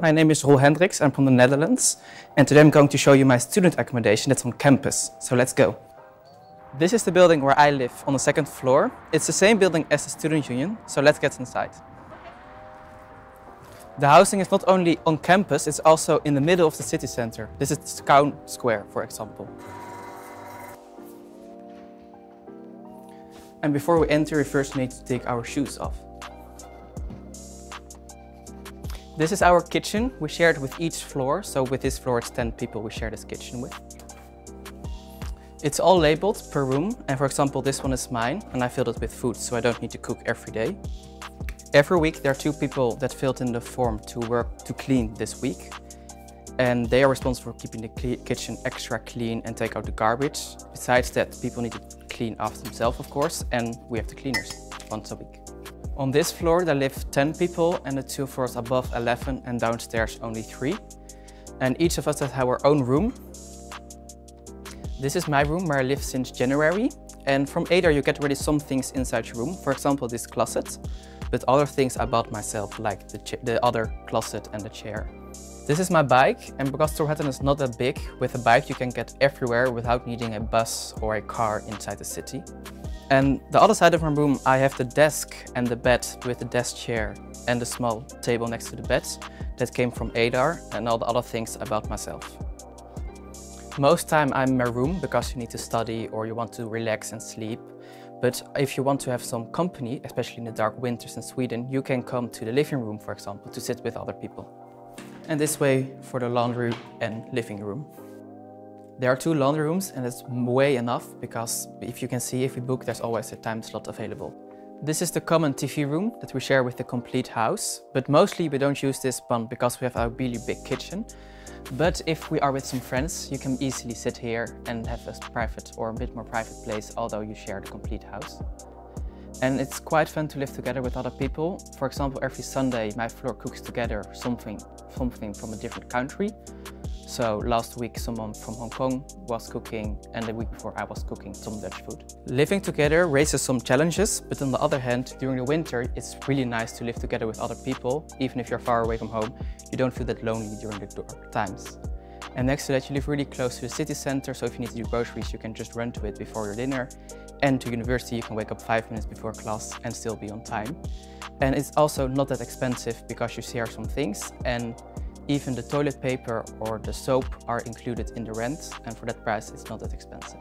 My name is Roel. I'm from the Netherlands, and today I'm going to show you my student accommodation that's on campus. So let's go. This is the building where I live on the second floor. It's the same building as the student union, so let's get inside. The housing is not only on campus, it's also in the middle of the city center. This is the town square, for example. And before we enter, we first need to take our shoes off. This is our kitchen. We share it with each floor, so with this floor it's 10 people we share this kitchen with. It's all labeled per room, and for example this one is mine, and I filled it with food, so I don't need to cook every day. Every week there are 2 people that filled in the form to clean this week, and they are responsible for keeping the kitchen extra clean and take out the garbage. Besides that, people need to clean after themselves, of course, and we have the cleaners once a week. On this floor there live 10 people, and the 2 floors above 11, and downstairs only 3. And each of us has our own room. This is my room where I live since January, and from Ada you get already some things inside your room. For example, this closet, but other things I bought myself, like the other closet and the chair. This is my bike, and because Trollhättan is not that big, with a bike you can get everywhere without needing a bus or a car inside the city. And the other side of my room I have the desk and the bed with the desk chair and the small table next to the bed that came from Adar, and all the other things about myself. Most time I'm in my room because you need to study or you want to relax and sleep. But if you want to have some company, especially in the dark winters in Sweden, you can come to the living room, for example, to sit with other people. And this way for the laundry and living room. There are 2 laundry rooms, and it's way enough because if you can see, if we book, there's always a time slot available. This is the common TV room that we share with the complete house, but mostly we don't use this one because we have a really big kitchen. But if we are with some friends, you can easily sit here and have a private or a bit more private place, although you share the complete house. And it's quite fun to live together with other people. For example, every Sunday my floor cooks together something from a different country. So last week someone from Hong Kong was cooking, and the week before I was cooking some Dutch food. Living together raises some challenges, but on the other hand, during the winter it's really nice to live together with other people. Even if you're far away from home, you don't feel that lonely during the dark times. And next to that, you live really close to the city center, so if you need to do groceries you can just run to it before your dinner. And to university you can wake up 5 minutes before class and still be on time. And it's also not that expensive because you share some things, and even the toilet paper or the soap are included in the rent, and for that price it's not that expensive.